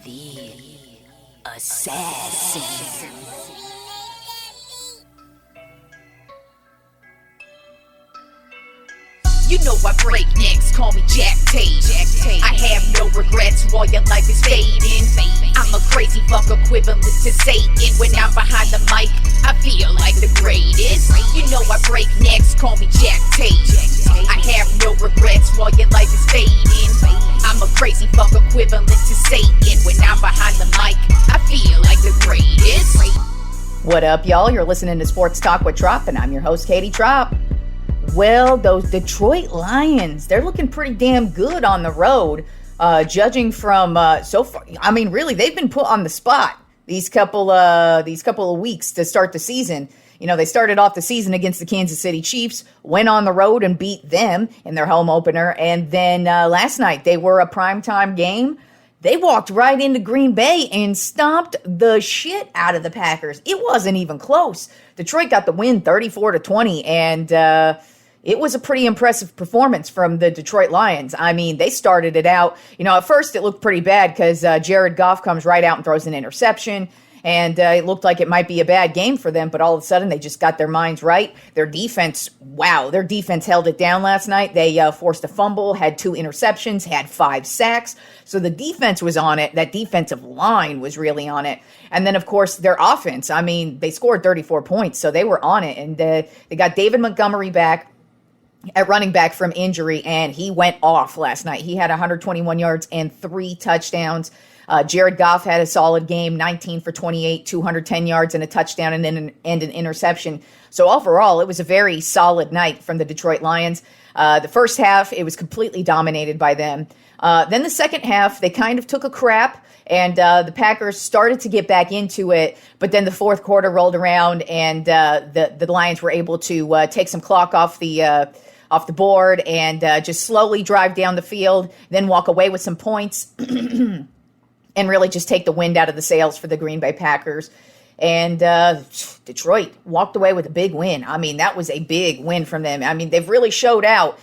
The assassin. You know I break necks, call me Jack Tate. I have no regrets while your life is fading. I'm a crazy fuck equivalent to Satan. When I'm behind the mic, I feel like the greatest. You know I break necks, call me Jack Tate. I have no regrets while your life is fading. I'm a crazy fuck equivalent to Satan. When I'm behind the mic, I feel like the greatest. What up, y'all? You're listening to Sports Talk with Tropp, and I'm your host, Katie Tropp. Well, those Detroit Lions, they're looking pretty damn good on the road, judging from so far. I mean, really, they've been put on the spot these couple of weeks to start the season. You know, they started off the season against the Kansas City Chiefs, went on the road and beat them in their home opener, and then last night they were a primetime game. They walked right into Green Bay and stomped the shit out of the Packers. It wasn't even close. Detroit got the win 34-20, and it was a pretty impressive performance from the Detroit Lions. I mean, they started it out. You know, at first it looked pretty bad because Jared Goff comes right out and throws an interception. And it looked like it might be a bad game for them, but all of a sudden they just got their minds right. Their defense held it down last night. They forced a fumble, had 2 interceptions, had 5 sacks. So the defense was on it. That defensive line was really on it. And then, of course, their offense. I mean, they scored 34 points, so they were on it. And they got David Montgomery back at running back from injury, and he went off last night. He had 121 yards and 3 touchdowns. Jared Goff had a solid game, 19 for 28, 210 yards and a touchdown and an interception. So overall, it was a very solid night from the Detroit Lions. The first half, it was completely dominated by them. Then the second half, they kind of took a crap, and the Packers started to get back into it. But then the fourth quarter rolled around, and the Lions were able to take some clock off the board and just slowly drive down the field, then walk away with some points. And really just take the wind out of the sails for the Green Bay Packers. And Detroit walked away with a big win. I mean, that was a big win from them. I mean, they've really showed out,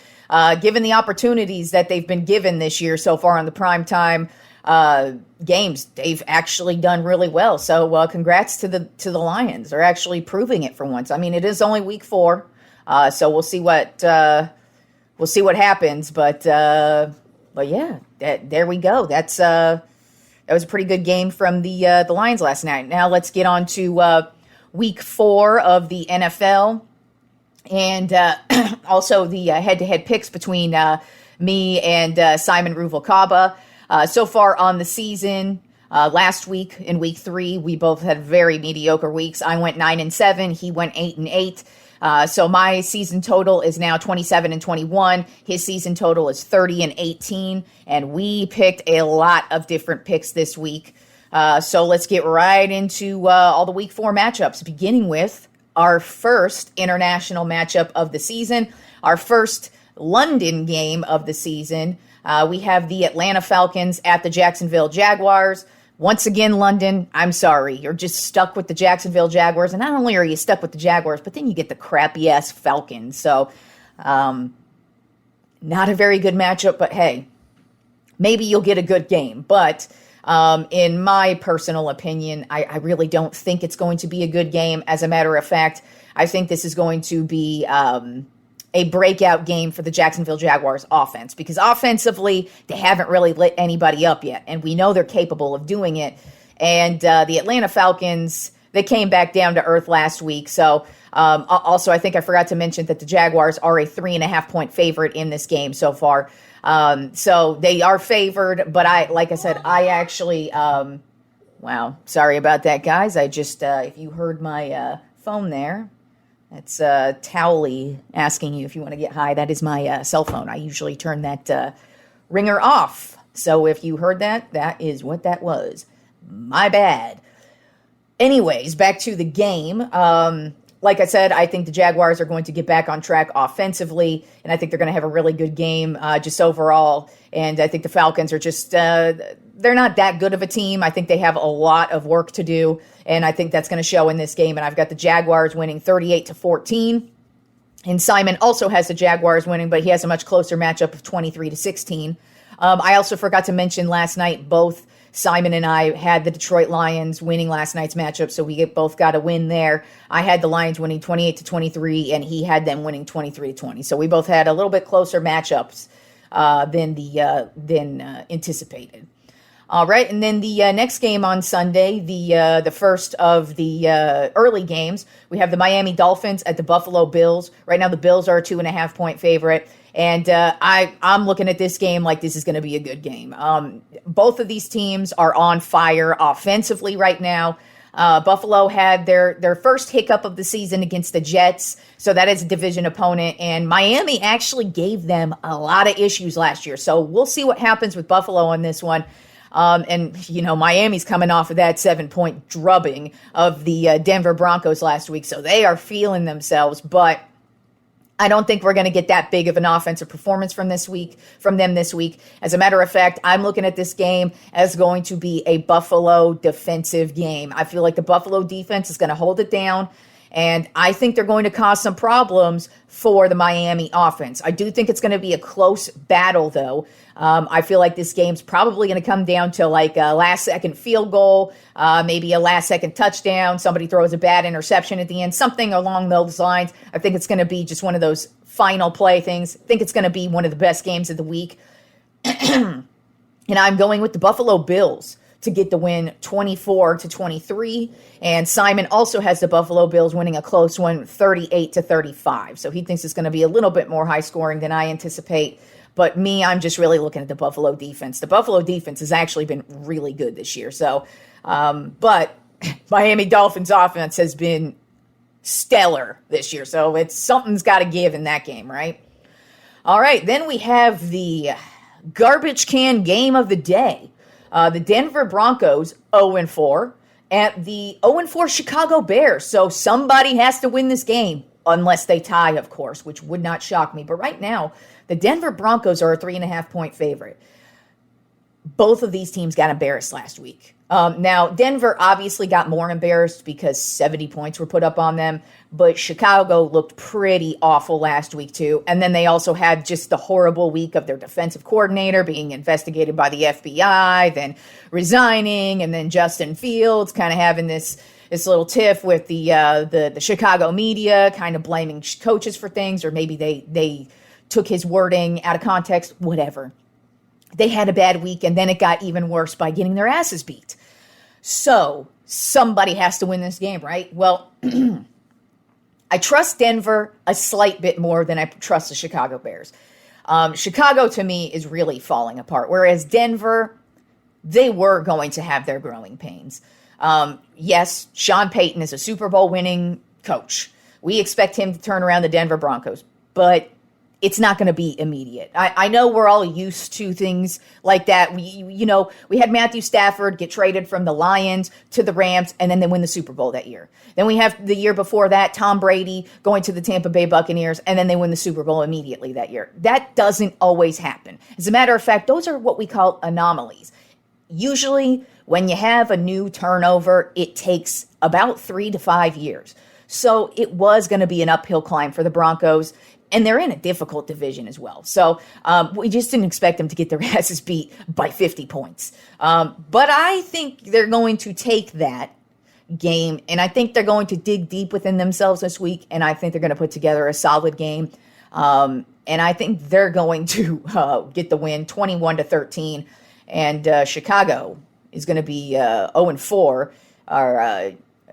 given the opportunities that they've been given this year so far on the primetime games. They've actually done really well. So congrats to the Lions. They're actually proving it for once. I mean, it is only week 4, so we'll see what happens. But yeah, there we go. That was a pretty good game from the Lions last night. Now let's get on to week 4 of the NFL, and also the head-to-head picks between me and Simon Ruvalcaba. So far on the season, last week in week 3, we both had very mediocre weeks. I went 9-7. He went 8-8. So my season total is now 27-21. His season total is 30-18. And we picked a lot of different picks this week. So let's get right into all the week 4 matchups, beginning with our first international matchup of the season, our first London game of the season. We have the Atlanta Falcons at the Jacksonville Jaguars. Once again, London, I'm sorry. You're just stuck with the Jacksonville Jaguars. And not only are you stuck with the Jaguars, but then you get the crappy-ass Falcons. So, not a very good matchup, but hey, maybe you'll get a good game. But in my personal opinion, I really don't think it's going to be a good game. As a matter of fact, I think this is going to be a breakout game for the Jacksonville Jaguars offense, because offensively, they haven't really lit anybody up yet, and we know they're capable of doing it. And the Atlanta Falcons, they came back down to earth last week. So also, I think I forgot to mention that the Jaguars are a 3.5-point favorite in this game so far. So they are favored, but I actually, wow, sorry about that, guys. I just, if you heard my phone there, it's Towley asking you if you want to get high. That is my cell phone. I usually turn that ringer off. So if you heard that, that is what that was. My bad. Anyways, back to the game. Like I said, I think the Jaguars are going to get back on track offensively, and I think they're going to have a really good game just overall. And I think the Falcons are just, they're not that good of a team. I think they have a lot of work to do, and I think that's going to show in this game. And I've got the Jaguars winning 38-14. And Simon also has the Jaguars winning, but he has a much closer matchup of 23-16. I also forgot to mention last night both Simon and I had the Detroit Lions winning last night's matchup, so we both got a win there. I had the Lions winning 28-23, and he had them winning 23-20. So we both had a little bit closer matchups than anticipated. All right, and then the next game on Sunday, the first of the early games, we have the Miami Dolphins at the Buffalo Bills. Right now, the Bills are a 2.5-point favorite, and I'm looking at this game like this is going to be a good game. Both of these teams are on fire offensively right now. Buffalo had their first hiccup of the season against the Jets, so that is a division opponent, and Miami actually gave them a lot of issues last year. So we'll see what happens with Buffalo on this one. And, Miami's coming off of that 7-point drubbing of the Denver Broncos last week, so they are feeling themselves, but I don't think we're going to get that big of an offensive performance from them this week. As a matter of fact, I'm looking at this game as going to be a Buffalo defensive game. I feel like the Buffalo defense is going to hold it down, and I think they're going to cause some problems for the Miami offense. I do think it's going to be a close battle, though. I feel like this game's probably going to come down to like a last-second field goal, maybe a last-second touchdown. Somebody throws a bad interception at the end, something along those lines. I think it's going to be just one of those final play things. I think it's going to be one of the best games of the week. And I'm going with the Buffalo Bills to get the win 24-23. And Simon also has the Buffalo Bills winning a close one 38-35. So he thinks it's going to be a little bit more high scoring than I anticipate. But me, I'm just really looking at the Buffalo defense. The Buffalo defense has actually been really good this year. So, but Miami Dolphins offense has been stellar this year. So something's got to give in that game, right? All right, then we have the garbage can game of the day. The Denver Broncos 0-4 at the 0-4 Chicago Bears. So somebody has to win this game, unless they tie, of course, which would not shock me. But right now, the Denver Broncos are a 3.5-point favorite. Both of these teams got embarrassed last week. Now, Denver obviously got more embarrassed because 70 points were put up on them, but Chicago looked pretty awful last week too. And then they also had just the horrible week of their defensive coordinator being investigated by the FBI, then resigning, and then Justin Fields kind of having this little tiff with the Chicago media, kind of blaming coaches for things, or maybe they took his wording out of context, whatever. They had a bad week, and then it got even worse by getting their asses beat. So somebody has to win this game, right? Well, I trust Denver a slight bit more than I trust the Chicago Bears. Chicago, to me, is really falling apart, whereas Denver, they were going to have their growing pains. Yes, Sean Payton is a Super Bowl winning coach. We expect him to turn around the Denver Broncos, but it's not going to be immediate. I know we're all used to things like that. We had Matthew Stafford get traded from the Lions to the Rams, and then they win the Super Bowl that year. Then we have the year before that, Tom Brady going to the Tampa Bay Buccaneers, and then they win the Super Bowl immediately that year. That doesn't always happen. As a matter of fact, those are what we call anomalies. Usually, when you have a new turnover, it takes about 3 to 5 years. So it was going to be an uphill climb for the Broncos. And they're in a difficult division as well. So we just didn't expect them to get their asses beat by 50 points. But I think they're going to take that game, and I think they're going to dig deep within themselves this week, and I think they're going to put together a solid game. And I think they're going to get the win 21-13. And Chicago is going to be 0-4.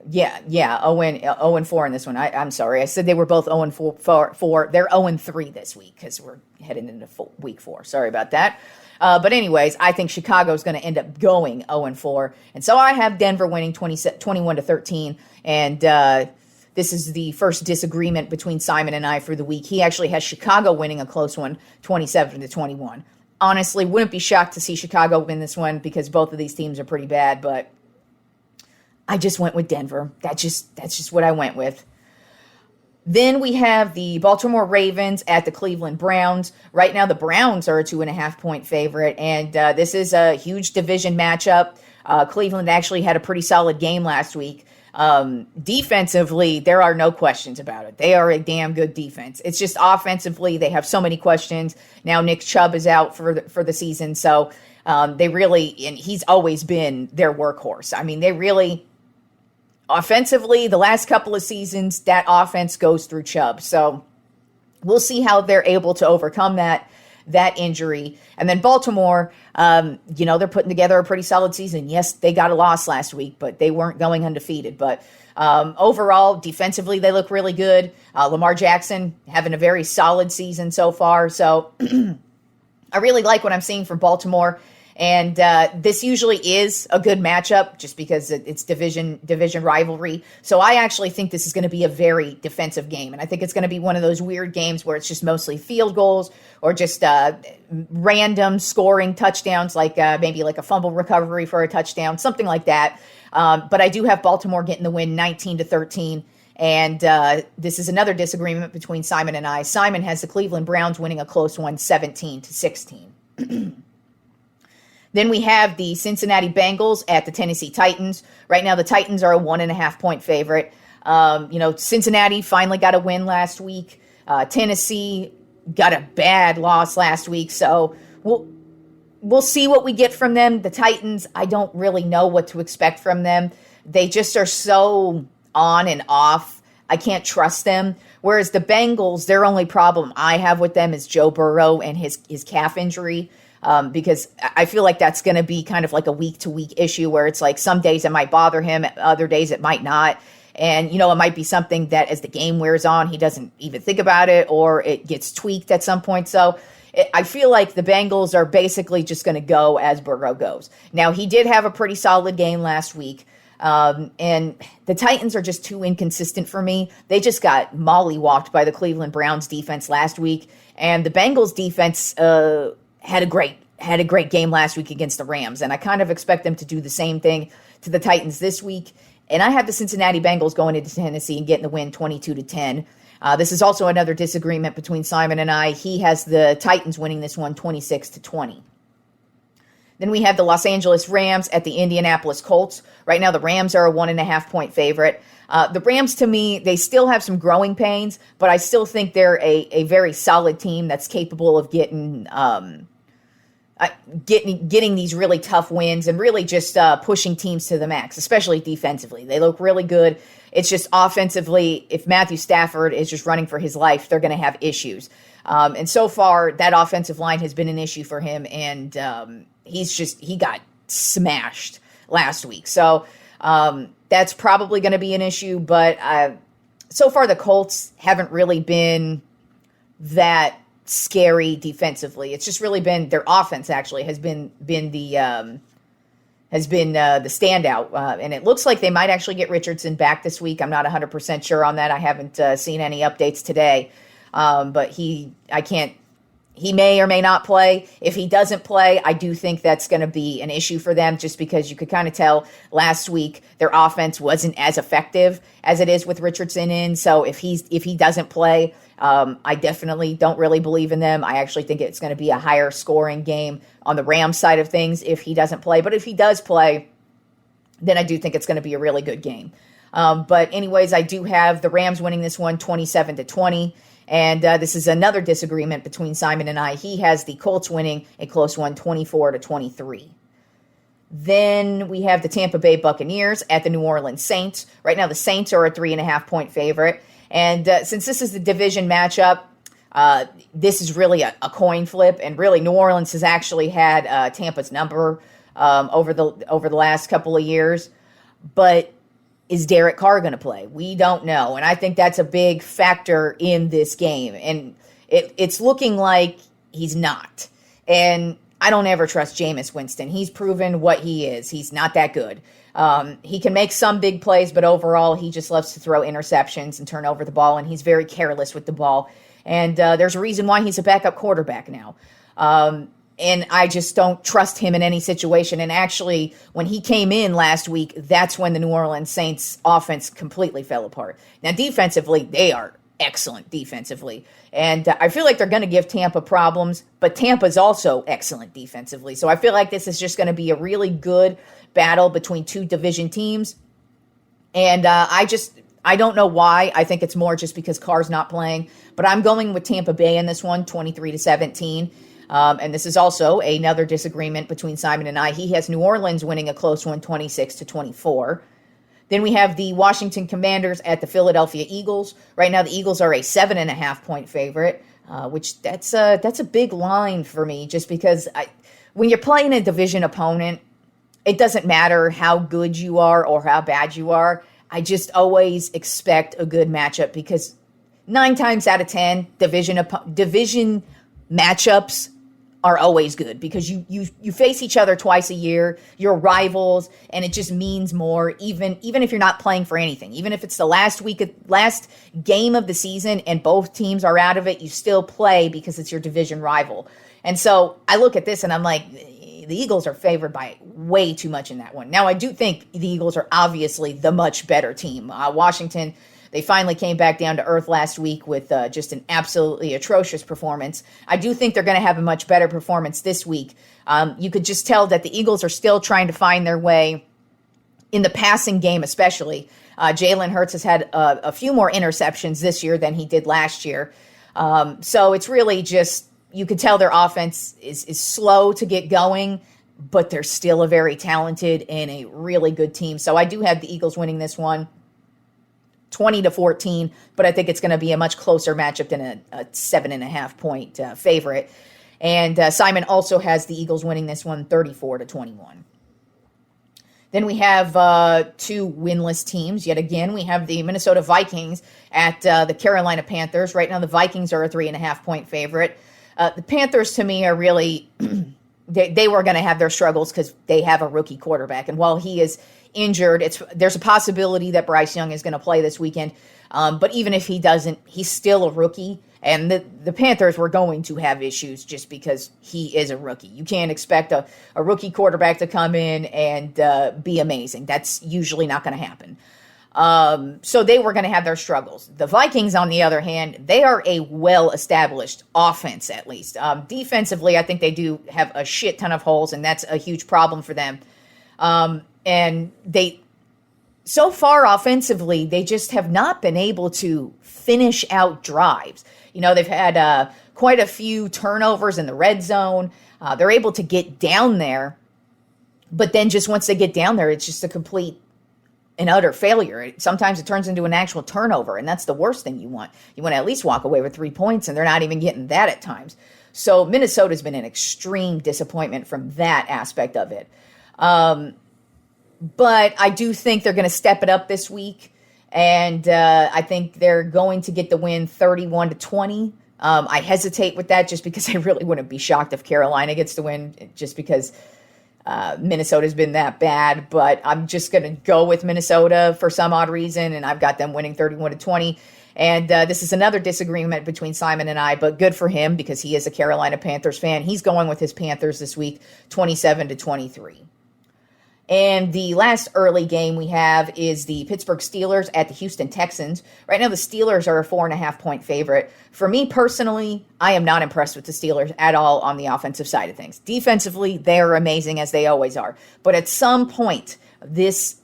Yeah, 0-4 in this one. I'm sorry. I said they were both 0-4. They're 0-3 this week because we're heading into week 4. Sorry about that. But anyways, I think Chicago's going to end up going 0-4. And so I have Denver winning 21-13. And this is the first disagreement between Simon and I for the week. He actually has Chicago winning a close one, 27-21. Honestly, wouldn't be shocked to see Chicago win this one because both of these teams are pretty bad, but I just went with Denver. That's just what I went with. Then we have the Baltimore Ravens at the Cleveland Browns. Right now, the Browns are a 2.5-point favorite, and this is a huge division matchup. Cleveland actually had a pretty solid game last week. Defensively, there are no questions about it. They are a damn good defense. It's just offensively, they have so many questions. Now Nick Chubb is out for the season, so They really, and he's always been their workhorse. I mean, they really, offensively, the last couple of seasons, that offense goes through Chubb. So we'll see how they're able to overcome that injury. And then Baltimore, they're putting together a pretty solid season. Yes, they got a loss last week, but they weren't going undefeated. But overall, defensively, they look really good. Lamar Jackson having a very solid season so far. So I really like what I'm seeing from Baltimore. And this usually is a good matchup just because it's division rivalry. So I actually think this is going to be a very defensive game. And I think it's going to be one of those weird games where it's just mostly field goals or just random scoring touchdowns, like maybe like a fumble recovery for a touchdown, something like that. But I do have Baltimore getting the win 19-13. And this is another disagreement between Simon and I. Simon has the Cleveland Browns winning a close one, 17-16. Then we have the Cincinnati Bengals at the Tennessee Titans. Right now, the Titans are a 1.5-point favorite. Cincinnati finally got a win last week. Tennessee got a bad loss last week. So we'll see what we get from them. The Titans, I don't really know what to expect from them. They just are so on and off. I can't trust them. Whereas the Bengals, their only problem I have with them is Joe Burrow and his calf injury. Because I feel like that's going to be kind of like a week-to-week issue where it's like some days it might bother him, other days it might not. And, it might be something that as the game wears on, he doesn't even think about it or it gets tweaked at some point. So I feel like the Bengals are basically just going to go as Burrow goes. Now, he did have a pretty solid game last week. And the Titans are just too inconsistent for me. They just got mollywopped by the Cleveland Browns defense last week. And the Bengals defense, had a great game last week against the Rams, and I kind of expect them to do the same thing to the Titans this week. And I have the Cincinnati Bengals going into Tennessee and getting the win 22-10. This is also another disagreement between Simon and I. He has the Titans winning this one 26-20. Then we have the Los Angeles Rams at the Indianapolis Colts. Right now, the Rams are a 1.5-point favorite. The Rams, to me, they still have some growing pains, but I still think they're a very solid team that's capable of getting these really tough wins and really just pushing teams to the max, especially defensively. They look really good. It's just offensively, if Matthew Stafford is just running for his life, they're going to have issues. And so far, that offensive line has been an issue for him, and he got smashed last week. So that's probably going to be an issue, but so far the Colts haven't really been that scary defensively. It's just really been their offense actually has been the standout, and it looks like they might actually get Richardson back this week. I'm not 100% sure on that. I haven't seen any updates today, but he may or may not play. If he doesn't play, I do think that's going to be an issue for them just because you could kind of tell last week their offense wasn't as effective as it is with Richardson in. So if he doesn't play, I definitely don't really believe in them. I actually think it's going to be a higher scoring game on the Rams side of things if he doesn't play. But if he does play, then I do think it's going to be a really good game. But anyways, I do have the Rams winning this one 27-20. And this is another disagreement between Simon and I. He has the Colts winning a close one, 24-23. Then we have the Tampa Bay Buccaneers at the New Orleans Saints. Right now, the Saints are a 3.5-point favorite. And since this is the division matchup, this is really a coin flip. And really, New Orleans has actually had Tampa's number over the last couple of years. But is Derek Carr going to play? We don't know. And I think that's a big factor in this game. And it's looking like he's not. And I don't ever trust Jameis Winston. He's proven what he is. He's not that good. He can make some big plays, but overall, he just loves to throw interceptions and turn over the ball, and he's very careless with the ball. And there's a reason why he's a backup quarterback now. And I just don't trust him in any situation. And actually, when he came in last week, that's when the New Orleans Saints offense completely fell apart. Now, defensively, they are excellent defensively. And I feel like they're going to give Tampa problems, but Tampa's also excellent defensively. So I feel like this is just going to be a really good battle between two division teams. And I don't know why. I think it's more just because Carr's not playing. But I'm going with Tampa Bay in this one, 23-17. And this is also another disagreement between Simon and I. He has New Orleans winning a close one, 26-24. Then we have the Washington Commanders at the Philadelphia Eagles. Right now, the Eagles are a 7.5-point favorite, which that's a big line for me, just because when you're playing a division opponent, it doesn't matter how good you are or how bad you are. I just always expect a good matchup, because 9 times out of 10, division matchups are always good, because you face each other twice a year. You're rivals, and it just means more, even if you're not playing for anything. Even if it's the last game of the season and both teams are out of it, you still play because it's your division rival. And so I look at this and I'm like, the Eagles are favored by way too much in that one. Now, I do think the Eagles are obviously the much better team. Washington, they finally came back down to earth last week with just an absolutely atrocious performance. I do think they're going to have a much better performance this week. You could just tell that the Eagles are still trying to find their way in the passing game, especially. Jalen Hurts has had a few more interceptions this year than he did last year. So it's really just, you could tell their offense is slow to get going, but they're still a very talented and a really good team. So I do have the Eagles winning this one 20-14, but I think it's going to be a much closer matchup than a 7.5-point favorite. And Simon also has the Eagles winning this one 34-21. Then we have 2 winless teams. Yet again, we have the Minnesota Vikings at the Carolina Panthers. Right now, the Vikings are a 3.5-point favorite. The Panthers, to me, are really, they were going to have their struggles because they have a rookie quarterback. And while he is injured, there's a possibility that Bryce Young is going to play this weekend. But even if he doesn't, he's still a rookie. And the Panthers were going to have issues just because he is a rookie. You can't expect a rookie quarterback to come in and be amazing. That's usually not going to happen. So they were going to have their struggles. The Vikings, on the other hand, they are a well-established offense, at least. Defensively, I think they do have a shit ton of holes, and that's a huge problem for them. And so far offensively, they just have not been able to finish out drives. You know, they've had quite a few turnovers in the red zone. They're able to get down there, but then just once they get down there, it's just a complete and utter failure. Sometimes it turns into an actual turnover, and that's the worst thing you want. You want to at least walk away with 3 points, and they're not even getting that at times. So Minnesota's been an extreme disappointment from that aspect of it. But I do think they're going to step it up this week, and I think they're going to get the win 31-20. I hesitate with that just because I really wouldn't be shocked if Carolina gets the win, just because Minnesota's been that bad. But I'm just going to go with Minnesota for some odd reason, and I've got them winning 31-20. And this is another disagreement between Simon and I, but good for him because he is a Carolina Panthers fan. He's going with his Panthers this week, 27-23. And the last early game we have is the Pittsburgh Steelers at the Houston Texans. Right now, the Steelers are a 4.5-point favorite. For me personally, I am not impressed with the Steelers at all on the offensive side of things. Defensively, they are amazing, as they always are. But at some point, this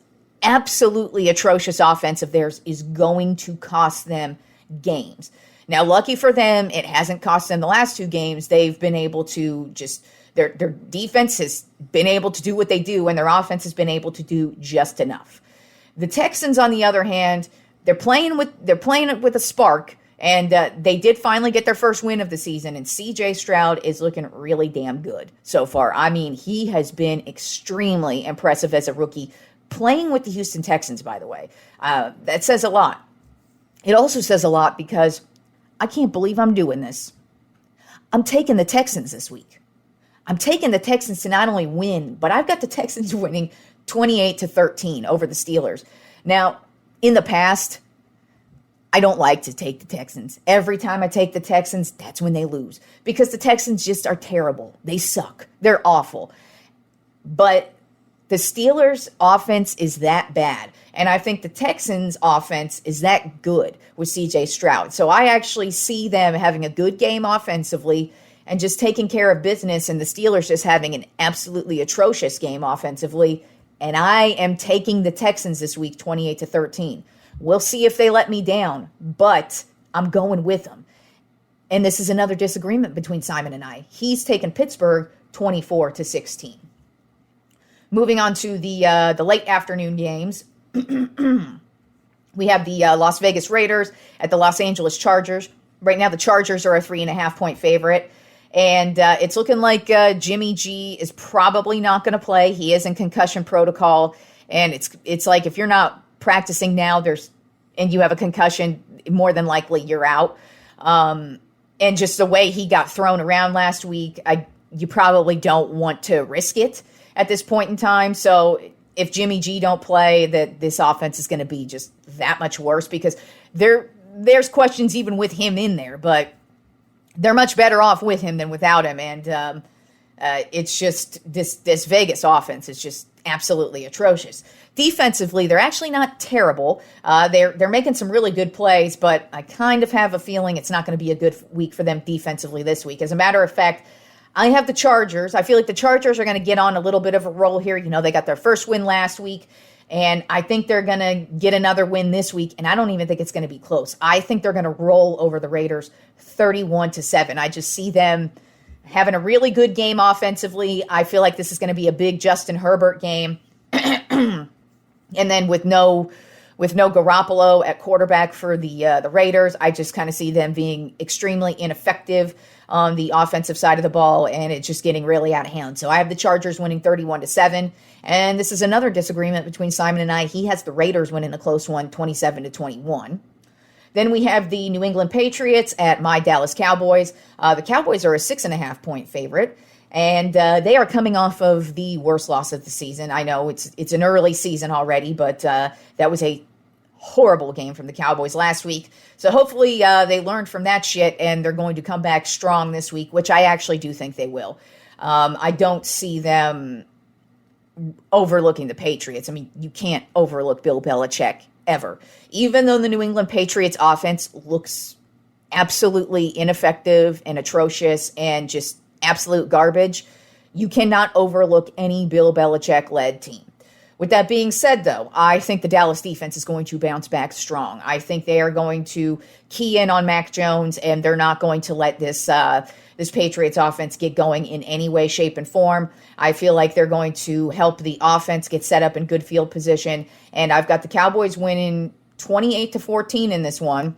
absolutely atrocious offense of theirs is going to cost them games. Now, lucky for them, it hasn't cost them the last 2 games. They've been able to just... Their defense has been able to do what they do, and their offense has been able to do just enough. The Texans, on the other hand, they're playing with a spark, and they did finally get their first win of the season, and C.J. Stroud is looking really damn good so far. I mean, he has been extremely impressive as a rookie, playing with the Houston Texans, by the way. That says a lot. It also says a lot because I can't believe I'm doing this. I'm taking the Texans this week. I'm taking the Texans to not only win, but I've got the Texans winning 28-13 over the Steelers. Now, in the past, I don't like to take the Texans. Every time I take the Texans, that's when they lose. Because the Texans just are terrible. They suck. They're awful. But the Steelers' offense is that bad. And I think the Texans' offense is that good with C.J. Stroud. So I actually see them having a good game offensively and just taking care of business, and the Steelers just having an absolutely atrocious game offensively. And I am taking the Texans this week, 28-13. We'll see if they let me down, but I'm going with them. And this is another disagreement between Simon and I. He's taken Pittsburgh 24-16. Moving on to the late afternoon games. We have the Las Vegas Raiders at the Los Angeles Chargers. Right now, the Chargers are a 3.5-point favorite. And it's looking like Jimmy G is probably not going to play. He is in concussion protocol. And it's like if you're not practicing now, and you have a concussion, more than likely you're out. And just the way he got thrown around last week, you probably don't want to risk it at this point in time. So if Jimmy G don't play, that this offense is going to be just that much worse, because there's questions even with him in there, but they're much better off with him than without him. And it's just this Vegas offense is just absolutely atrocious. Defensively, they're actually not terrible. They're making some really good plays, but I kind of have a feeling it's not going to be a good week for them defensively this week. As a matter of fact, I have the Chargers. I feel like the Chargers are going to get on a little bit of a roll here. You know, they got their first win last week, and I think they're going to get another win this week, and I don't even think it's going to be close. I think they're going to roll over the Raiders 31-7. I just see them having a really good game offensively. I feel like this is going to be a big Justin Herbert game. And then with no Garoppolo at quarterback for the Raiders, I just kind of see them being extremely ineffective on the offensive side of the ball, and it's just getting really out of hand. So I have the Chargers winning 31-7, and this is another disagreement between Simon and I. He has the Raiders winning a close one, 27-21. Then we have the New England Patriots at my Dallas Cowboys. The Cowboys are a 6.5-point favorite. And they are coming off of the worst loss of the season. I know it's an early season already, but that was a horrible game from the Cowboys last week. So hopefully they learned from that shit, and they're going to come back strong this week, which I actually do think they will. I don't see them overlooking the Patriots. I mean, you can't overlook Bill Belichick ever. Even though the New England Patriots offense looks absolutely ineffective and atrocious and just absolute garbage, you cannot overlook any Bill Belichick-led team. With that being said, though, I think the Dallas defense is going to bounce back strong. I think they are going to key in on Mac Jones, and they're not going to let this Patriots offense get going in any way, shape, and form. I feel like they're going to help the offense get set up in good field position, and I've got the Cowboys winning 28-14 in this one.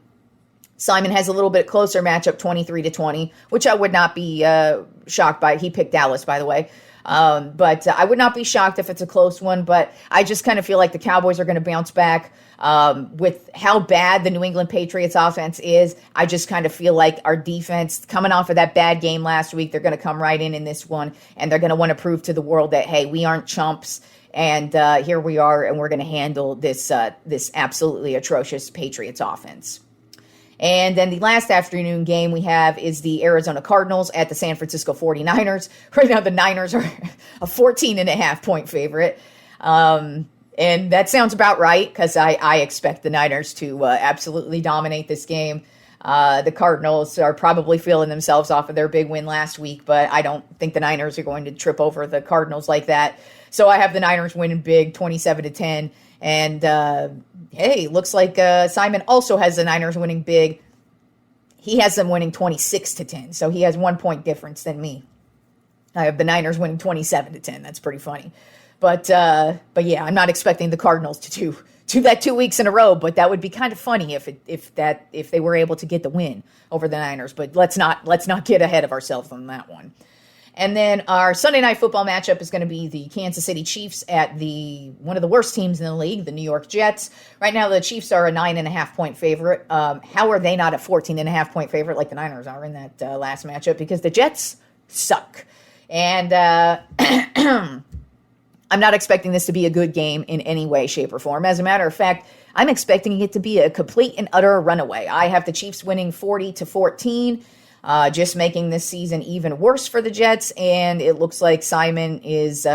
Simon has a little bit closer matchup, 23-20, which I would not be shocked by. He picked Dallas, by the way. But I would not be shocked if it's a close one, but I just kind of feel like the Cowboys are going to bounce back. With how bad the New England Patriots offense is, I just kind of feel like our defense, coming off of that bad game last week, they're going to come right in this one, and they're going to want to prove to the world that, hey, we aren't chumps, and here we are, and we're going to handle this absolutely atrocious Patriots offense. And then the last afternoon game we have is the Arizona Cardinals at the San Francisco 49ers. Right now, the Niners are a 14.5-point favorite. And that sounds about right, because I expect the Niners to absolutely dominate this game. The Cardinals are probably feeling themselves off of their big win last week, but I don't think the Niners are going to trip over the Cardinals like that. So I have the Niners winning big, 27-10. And, hey, looks like Simon also has the Niners winning big. He has them winning 26-10, so he has 1 point difference than me. I have the Niners winning 27-10. That's pretty funny. But yeah, I'm not expecting the Cardinals to do that 2 weeks in a row, but that would be kind of funny if they were able to get the win over the Niners. But let's not get ahead of ourselves on that one. And then our Sunday night football matchup is going to be the Kansas City Chiefs at one of the worst teams in the league, the New York Jets. Right now, the Chiefs are a 9.5-point favorite. How are they not a 14.5-point favorite like the Niners are in that last matchup? Because the Jets suck. And I'm not expecting this to be a good game in any way, shape, or form. As a matter of fact, I'm expecting it to be a complete and utter runaway. I have the Chiefs winning 40-14. Just making this season even worse for the Jets, and it looks like Simon is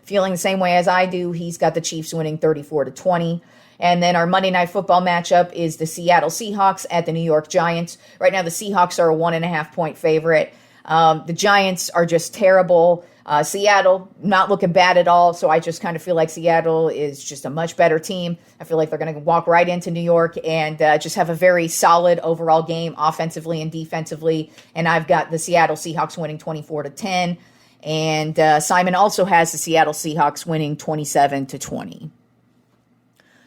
feeling the same way as I do. He's got the Chiefs winning 34-20. And then our Monday Night Football matchup is the Seattle Seahawks at the New York Giants. Right now, the Seahawks are a 1.5-point favorite. The Giants are just terrible. Seattle, not looking bad at all. So I just kind of feel like Seattle is just a much better team. I feel like they're going to walk right into New York and just have a very solid overall game offensively and defensively. And I've got the Seattle Seahawks winning 24-10. And Simon also has the Seattle Seahawks winning 27-20.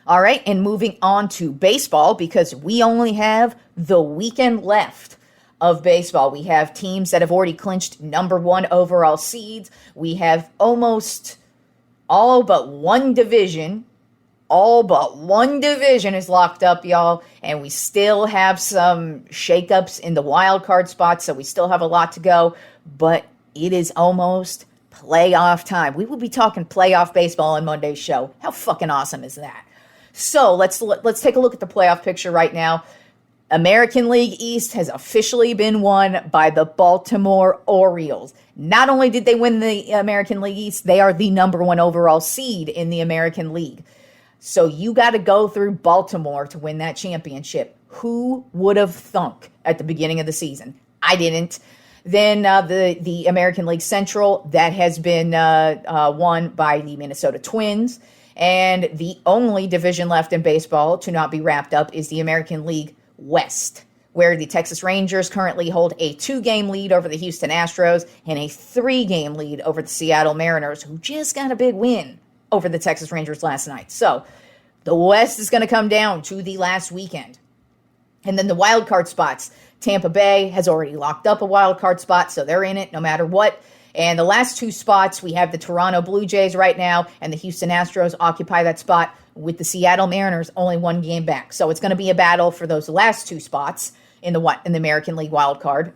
All right, and moving on to baseball, because we only have the weekend left of baseball. We have teams that have already clinched number 1 overall seeds. We have almost all but one division. All but one division is locked up, y'all. And we still have some shakeups in the wild card spots, so we still have a lot to go. But it is almost playoff time. We will be talking playoff baseball on Monday's show. How fucking awesome is that? So let's take a look at the playoff picture right now. American League East has officially been won by the Baltimore Orioles. Not only did they win the American League East, they are the number 1 overall seed in the American League. So you got to go through Baltimore to win that championship. Who would have thunk at the beginning of the season? I didn't. Then the American League Central, that has been won by the Minnesota Twins. And the only division left in baseball to not be wrapped up is the American League West, where the Texas Rangers currently hold a 2-game lead over the Houston Astros and a 3-game lead over the Seattle Mariners, who just got a big win over the Texas Rangers last night. So the West is going to come down to the last weekend. And then the wild card spots. Tampa Bay has already locked up a wild card spot, so they're in it no matter what. And the last 2 spots, we have the Toronto Blue Jays right now, and the Houston Astros occupy that spot, with the Seattle Mariners only 1 game back. So it's going to be a battle for those last 2 spots in the American League wild card.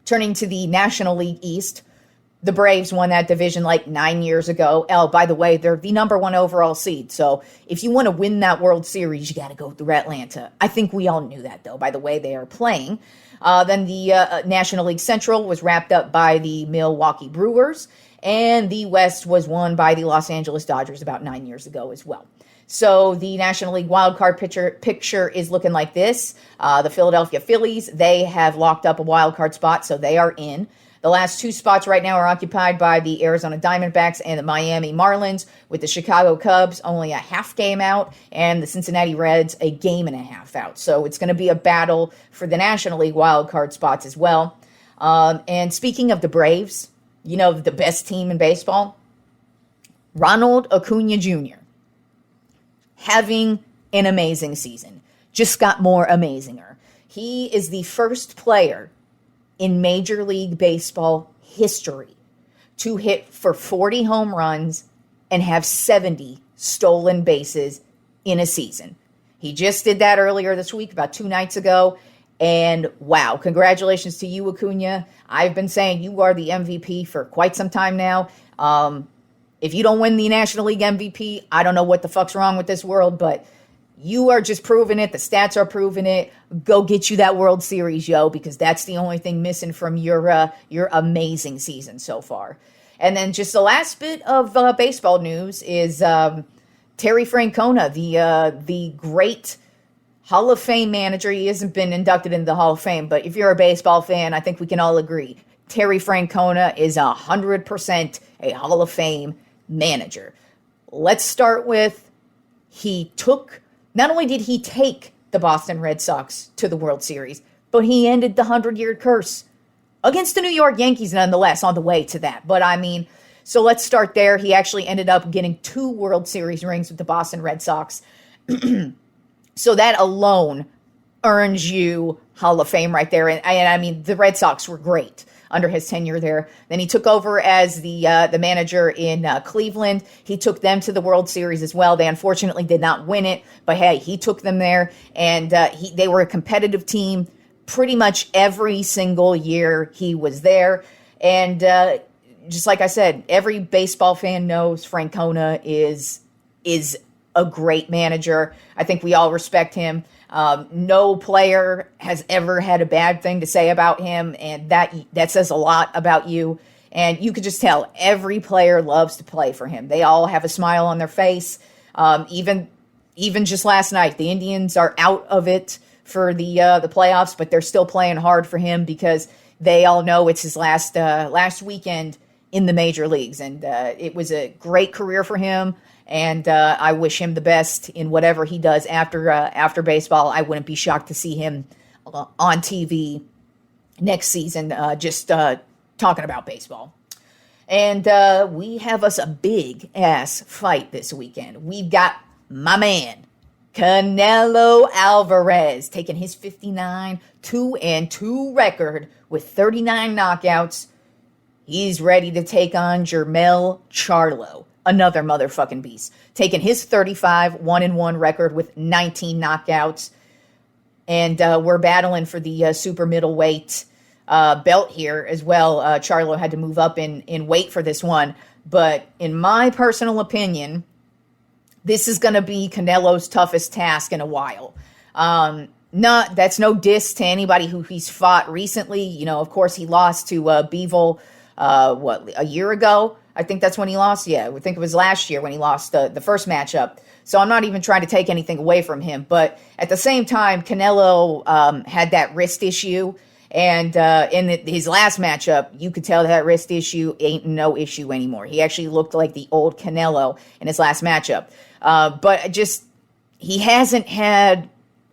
Turning to the National League East, the Braves won that division like 9 years ago. Oh, by the way, they're the number 1 overall seed. So if you want to win that World Series, you got to go through Atlanta. I think we all knew that, though, by the way they are playing. Then the National League Central was wrapped up by the Milwaukee Brewers. And the West was won by the Los Angeles Dodgers about 9 years ago as well. So the National League wildcard picture is looking like this. The Philadelphia Phillies, they have locked up a wildcard spot, so they are in. The last 2 spots right now are occupied by the Arizona Diamondbacks and the Miami Marlins, with the Chicago Cubs only a half game out and the Cincinnati Reds a game and a half out. So it's going to be a battle for the National League wildcard spots as well. And speaking of the Braves, you know, the best team in baseball, Ronald Acuna Jr. having an amazing season. Just got more amazinger. He is the first player in Major League Baseball history to hit for 40 home runs and have 70 stolen bases in a season. He just did that earlier this week, about 2 nights ago. And wow, congratulations to you, Acuna. I've been saying you are the MVP for quite some time now. If you don't win the National League MVP, I don't know what the fuck's wrong with this world, but you are just proving it. The stats are proving it. Go get you that World Series, yo, because that's the only thing missing from your amazing season so far. And then just the last bit of baseball news is Terry Francona, the great Hall of Fame manager. He hasn't been inducted into the Hall of Fame, but if you're a baseball fan, I think we can all agree Terry Francona is 100% a Hall of Fame manager. Let's start with not only did he take the Boston Red Sox to the World Series, but he ended the 100-year curse against the New York Yankees nonetheless on the way to that. But I mean, so let's start there. He actually ended up getting 2 World Series rings with the Boston Red Sox. So that alone earns you Hall of Fame right there. And I mean, the Red Sox were great under his tenure there. Then he took over as the manager in Cleveland. He took them to the World Series as well. They unfortunately did not win it, but hey, he took them there, and they were a competitive team pretty much every single year he was there. And just like I said, every baseball fan knows Francona is a great manager. I think we all respect him. No player has ever had a bad thing to say about him, and that says a lot about you. And you could just tell every player loves to play for him. They all have a smile on their face. Even just last night, the Indians are out of it for the playoffs, but they're still playing hard for him because they all know it's his last weekend in the major leagues. And it was a great career for him. And I wish him the best in whatever he does after baseball. I wouldn't be shocked to see him on TV next season, just talking about baseball. And we have us a big ass fight this weekend. We've got my man, Canelo Alvarez, taking his 59-2-2 record with 39 knockouts. He's ready to take on Jermell Charlo, another motherfucking beast, taking his 35-1-1 record with 19 knockouts. And we're battling for the super middleweight belt here as well. Charlo had to move up in weight for this one. But in my personal opinion, this is going to be Canelo's toughest task in a while. That's no diss to anybody who he's fought recently. You know, of course, he lost to Bivol, a year ago? I think that's when he lost. Yeah, I think it was last year when he lost the first matchup. So I'm not even trying to take anything away from him. But at the same time, Canelo had that wrist issue. And in his last matchup, you could tell that wrist issue ain't no issue anymore. He actually looked like the old Canelo in his last matchup. But he hasn't had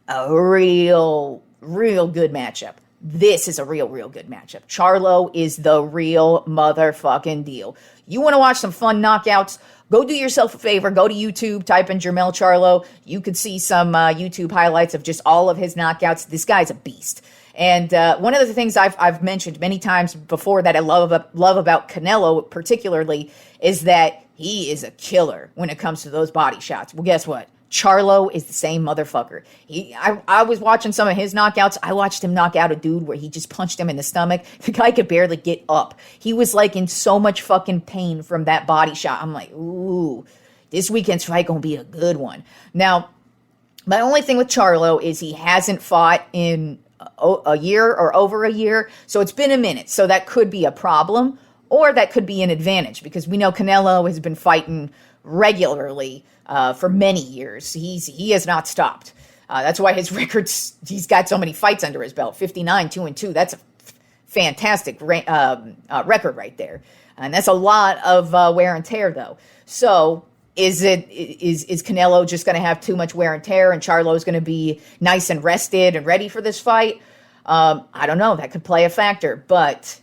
a real good matchup. This is a real good matchup. Charlo is the real motherfucking deal. You want to watch some fun knockouts? Go do yourself a favor. Go to YouTube, type in Jermell Charlo. You could see some YouTube highlights of just all of his knockouts. This guy's a beast. And one of the things I've mentioned many times before that I love about Canelo particularly is that he is a killer when it comes to those body shots. Well, guess what? Charlo is the same motherfucker. I was watching some of his knockouts. I watched him knock out a dude where he just punched him in the stomach. The guy could barely get up. He was like in so much fucking pain from that body shot. I'm like, ooh, this weekend's fight gonna be a good one. Now, my only thing with Charlo is he hasn't fought in a year or over a year. So it's been a minute. So that could be a problem or that could be an advantage because we know Canelo has been fighting regularly for many years. He has not stopped. That's why his records, he's got so many fights under his belt, 59-2-2. That's a fantastic record right there. And that's a lot of wear and tear though. So is Canelo just going to have too much wear and tear and Charlo is going to be nice and rested and ready for this fight? I don't know. That could play a factor, but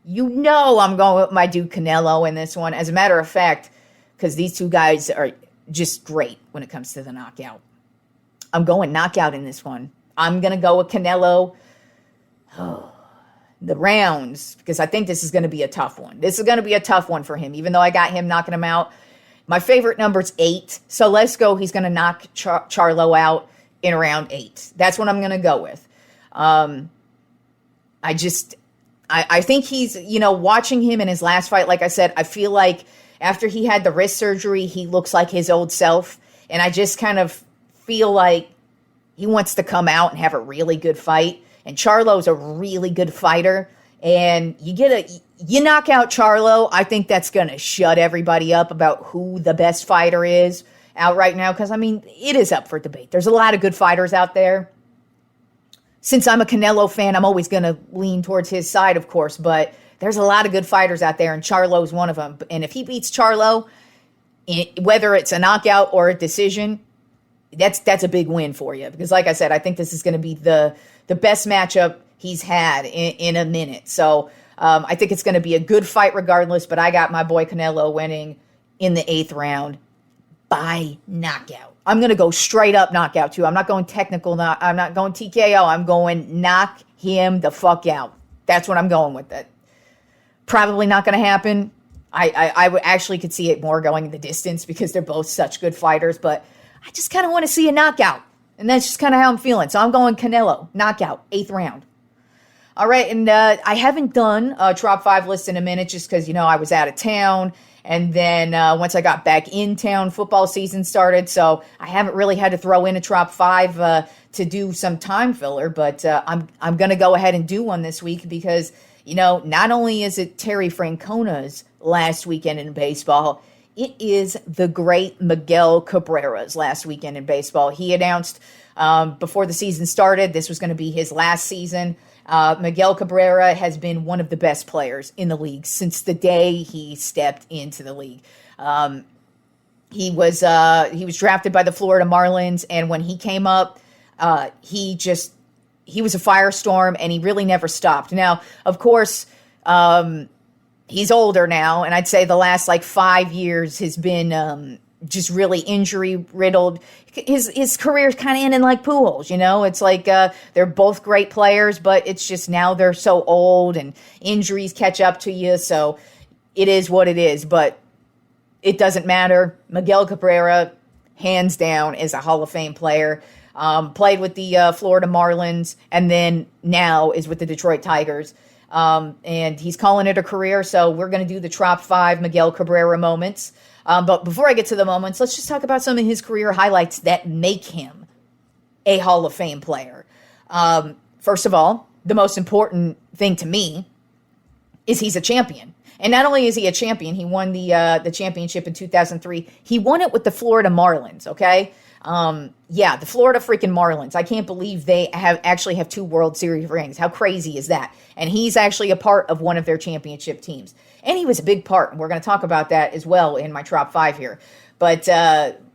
you know I'm going with my dude Canelo in this one. As a matter of fact, because these two guys are just great when it comes to the knockout. I'm going knockout in this one. I'm going to go with Canelo. The rounds, because I think this is going to be a tough one. This is going to be a tough one for him, even though I got him knocking him out. My favorite number is 8. So let's go. He's going to knock Charlo out in round 8. That's what I'm going to go with. I think he's, watching him in his last fight, like I said, I feel like after he had the wrist surgery, he looks like his old self. And I just kind of feel like he wants to come out and have a really good fight. And Charlo's a really good fighter. And you knock out Charlo, I think that's going to shut everybody up about who the best fighter is out right now. Because, it is up for debate. There's a lot of good fighters out there. Since I'm a Canelo fan, I'm always going to lean towards his side, of course. But there's a lot of good fighters out there, and Charlo's one of them. And if he beats Charlo, whether it's a knockout or a decision, that's a big win for you. Because like I said, I think this is going to be the best matchup he's had in a minute. So I think it's going to be a good fight regardless, but I got my boy Canelo winning in the 8th round by knockout. I'm going to go straight up knockout too. I'm not going technical. I'm not going TKO. I'm going knock him the fuck out. That's what I'm going with. That probably not going to happen. I would actually could see it more going the distance because they're both such good fighters, but I just kind of want to see a knockout. And that's just kind of how I'm feeling. So I'm going Canelo, knockout, 8th round. All right, and I haven't done a Tropp 5 list in a minute just because, I was out of town. And then once I got back in town, football season started. So I haven't really had to throw in a Tropp 5 to do some time filler. But I'm going to go ahead and do one this week because, not only is it Terry Francona's last weekend in baseball, it is the great Miguel Cabrera's last weekend in baseball. He announced before the season started this was going to be his last season Miguel Cabrera has been one of the best players in the league since the day he stepped into the league. He was drafted by the Florida Marlins, and when he came up, he was a firestorm, and he really never stopped. Now, of course, he's older now, and I'd say the last 5 years has been just really injury riddled. His career's kind of ending like Pujols, It's like they're both great players, but it's just now they're so old and injuries catch up to you. So it is what it is, but it doesn't matter. Miguel Cabrera, hands down, is a Hall of Fame player. Played with the Florida Marlins, and then now is with the Detroit Tigers. And he's calling it a career, so we're going to do the Tropp 5 Miguel Cabrera moments. But before I get to the moments, let's just talk about some of his career highlights that make him a Hall of Fame player. First of all, the most important thing to me is he's a champion. And not only is he a champion, he won the championship in 2003. He won it with the Florida Marlins, okay? The Florida freaking Marlins. I can't believe they actually have 2 World Series rings. How crazy is that? And he's actually a part of one of their championship teams. And he was a big part, and we're going to talk about that as well in my Tropp 5 here. But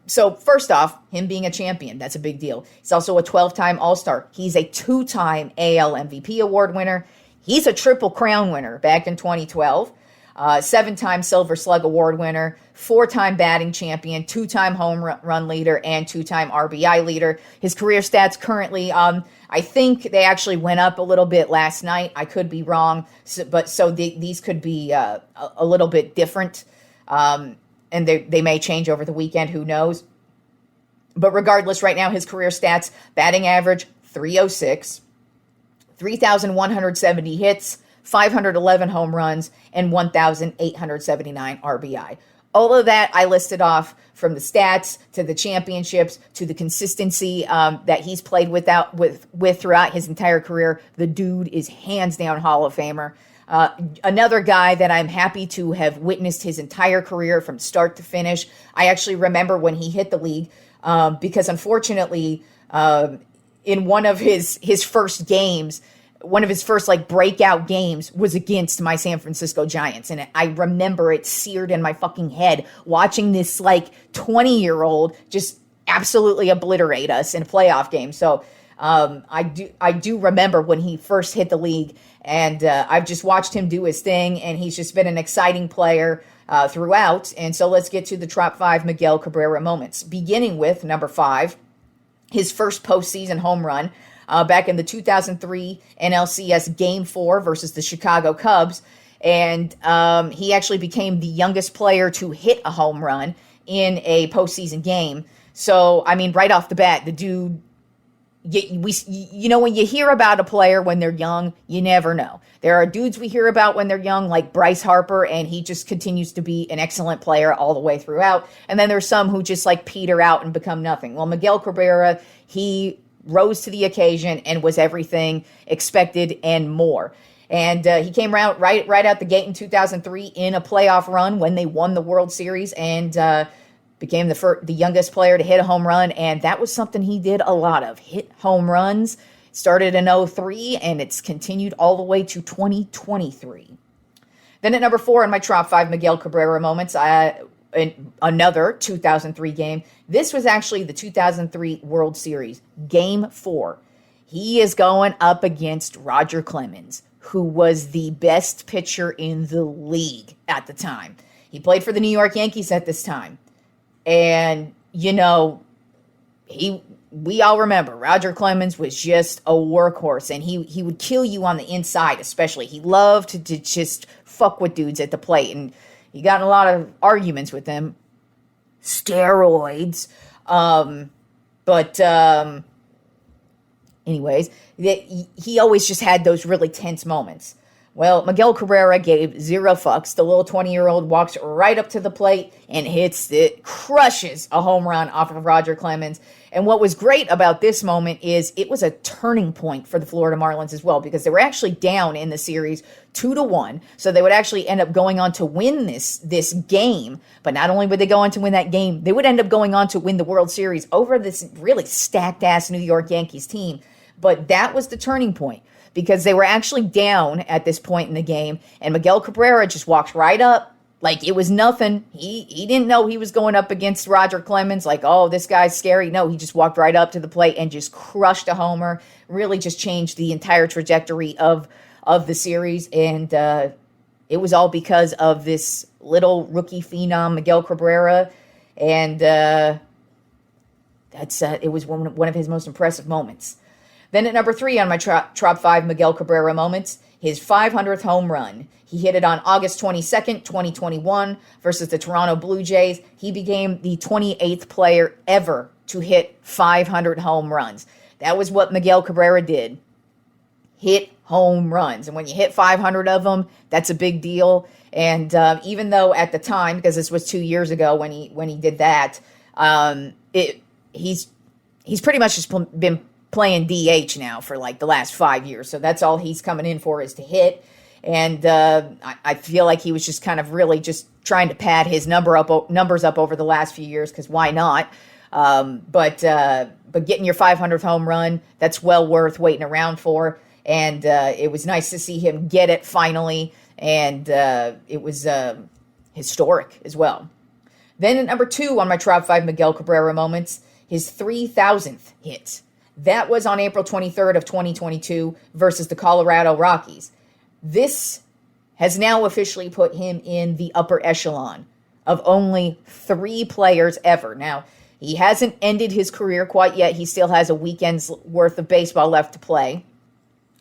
so first off, him being a champion, that's a big deal. He's also a 12-time All-Star. He's a 2-time AL MVP award winner. He's a Triple Crown winner back in 2012. 7-time Silver Slug Award winner, 4-time batting champion, 2-time home run leader, and 2-time RBI leader. His career stats currently, I think they actually went up a little bit last night. I could be wrong, so these could be a little bit different, and they may change over the weekend. Who knows? But regardless, right now his career stats: batting average 306, 3,170 hits, 511 home runs, and 1,879 RBI. All of that I listed off, from the stats to the championships to the consistency that he's played with throughout his entire career. The dude is hands down Hall of Famer. Another guy that I'm happy to have witnessed his entire career from start to finish. I actually remember when he hit the league because unfortunately in one of his first games, one of his first breakout games was against my San Francisco Giants. And I remember it seared in my fucking head watching this 20-year-old just absolutely obliterate us in a playoff game. So I do remember when he first hit the league, and I've just watched him do his thing, and he's just been an exciting player throughout. And so let's get to the Tropp 5 Miguel Cabrera moments, beginning with number 5, his first postseason home run. Back in the 2003 NLCS Game 4 versus the Chicago Cubs. And he actually became the youngest player to hit a home run in a postseason game. So, I mean, right off the bat, the dude, when you hear about a player when they're young, you never know. There are dudes we hear about when they're young, like Bryce Harper, and he just continues to be an excellent player all the way throughout. And then there's some who just peter out and become nothing. Well, Miguel Cabrera, he rose to the occasion and was everything expected and more. And he came out right out the gate in 2003 in a playoff run when they won the World Series, and became the youngest player to hit a home run. And that was something he did a lot of, hit home runs. Started in 2003, and it's continued all the way to 2023. Then at number 4 in my Tropp 5 Miguel Cabrera moments, in another 2003 game. This was actually the 2003 World Series, Game 4. He is going up against Roger Clemens, who was the best pitcher in the league at the time. He played for the New York Yankees at this time. And, we all remember Roger Clemens was just a workhorse, and he would kill you on the inside especially. He loved to just fuck with dudes at the plate, and he got in a lot of arguments with them. Steroids. Anyways, he always just had those really tense moments. Well, Miguel Cabrera gave 0 fucks. The little 20-year-old walks right up to the plate and crushes a home run off of Roger Clemens. And what was great about this moment is it was a turning point for the Florida Marlins as well, because they were actually down in the series 2-1. So they would actually end up going on to win this game. But not only would they go on to win that game, they would end up going on to win the World Series over this really stacked-ass New York Yankees team. But that was the turning point. because they were actually down at this point in the game, and Miguel Cabrera just walked right up like it was nothing. He didn't know he was going up against Roger Clemens, like, oh, this guy's scary. No, he just walked right up to the plate and just crushed a homer, really just changed the entire trajectory of the series, and it was all because of this little rookie phenom, Miguel Cabrera, and it was one of his most impressive moments. Then at number 3 on my Trop 5 Miguel Cabrera moments, his 500th home run. He hit it on August 22nd, 2021 versus the Toronto Blue Jays. He became the 28th player ever to hit 500 home runs. That was what Miguel Cabrera did. Hit home runs. And when you hit 500 of them, that's a big deal. And even though at the time, because this was 2 years ago when he did that, he's pretty much just been playing DH now for like the last 5 years. So that's all he's coming in for, is to hit. And I feel like he was just kind of really just trying to pad his numbers up over the last few years, because why not? But getting your 500th home run, that's well worth waiting around for. And it was nice to see him get it finally. And it was historic as well. Then at number 2 on my Trop 5 Miguel Cabrera moments, his 3,000th hit. That was on April 23rd of 2022 versus the Colorado Rockies. This has now officially put him in the upper echelon of only 3 players ever. Now, he hasn't ended his career quite yet. He still has a weekend's worth of baseball left to play.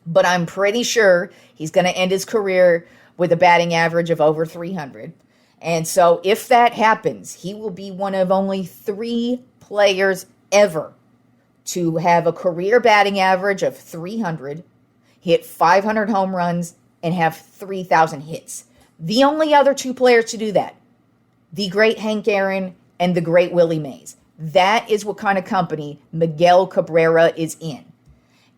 But I'm pretty sure he's going to end his career with a batting average of over 300. And so if that happens, he will be one of only 3 players ever to have a career batting average of 300, hit 500 home runs, and have 3,000 hits. The only other 2 players to do that, the great Hank Aaron and the great Willie Mays. That is what kind of company Miguel Cabrera is in.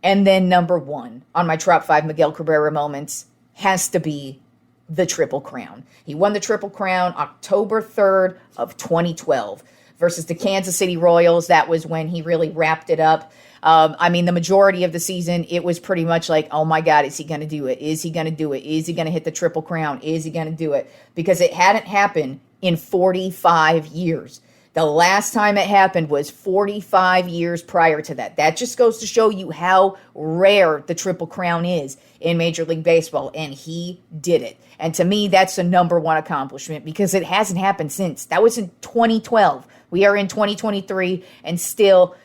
And then number 1 on my Trop 5 Miguel Cabrera moments has to be the Triple Crown. He won the Triple Crown October 3rd of 2012 versus the Kansas City Royals. That was when he really wrapped it up. The majority of the season, it was pretty much like, oh my God, is he going to do it? Is he going to do it? Is he going to hit the Triple Crown? Is he going to do it? Because it hadn't happened in 45 years. The last time it happened was 45 years prior to that. That just goes to show you how rare the Triple Crown is in Major League Baseball, and he did it. And to me, that's the number 1 accomplishment, because it hasn't happened since. That was in 2012. We are in 2023, and still,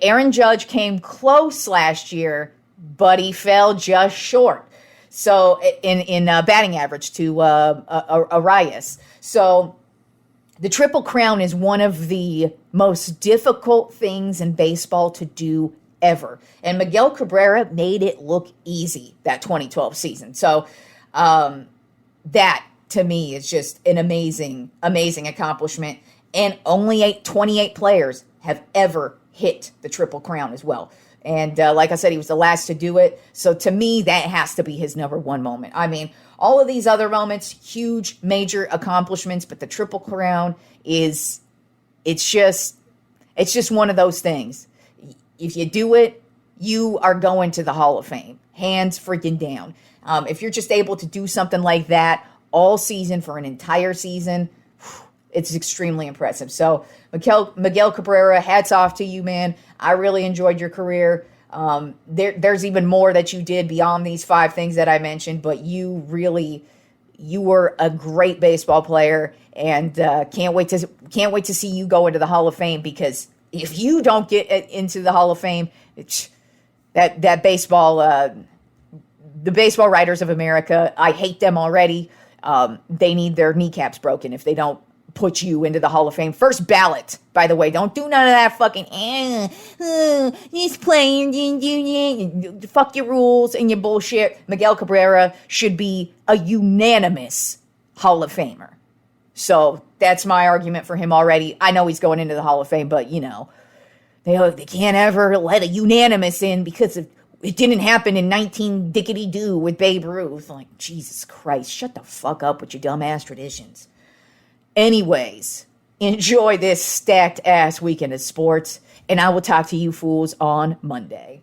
Aaron Judge came close last year, but he fell just short. So in batting average to Arias. So the Triple Crown is one of the most difficult things in baseball to do ever. And Miguel Cabrera made it look easy that 2012 season. So that, to me, is just an amazing, amazing accomplishment. And only 28 players have ever hit the Triple Crown as well. And like I said, he was the last to do it. So to me, that has to be his number 1 moment. I mean, all of these other moments, huge, major accomplishments, but the Triple Crown it's just one of those things. If you do it, you are going to the Hall of Fame. Hands freaking down. If you're just able to do something like that all season for an entire season, it's extremely impressive. So Miguel Cabrera, hats off to you, man. I really enjoyed your career. There's even more that you did beyond these 5 things that I mentioned, but you were a great baseball player, and can't wait to see you go into the Hall of Fame, because if you don't get into the Hall of Fame, that baseball, the baseball writers of America, I hate them already. They need their kneecaps broken if they don't put you into the Hall of Fame. First ballot, by the way. Don't do none of that fucking, he's playing, fuck your rules and your bullshit. Miguel Cabrera should be a unanimous Hall of Famer. So that's my argument for him already. I know he's going into the Hall of Fame, but, they can't ever let a unanimous in because it didn't happen in 19 dickety-doo with Babe Ruth. Like, Jesus Christ, shut the fuck up with your dumbass traditions. Anyways, enjoy this stacked ass weekend of sports, and I will talk to you fools on Monday.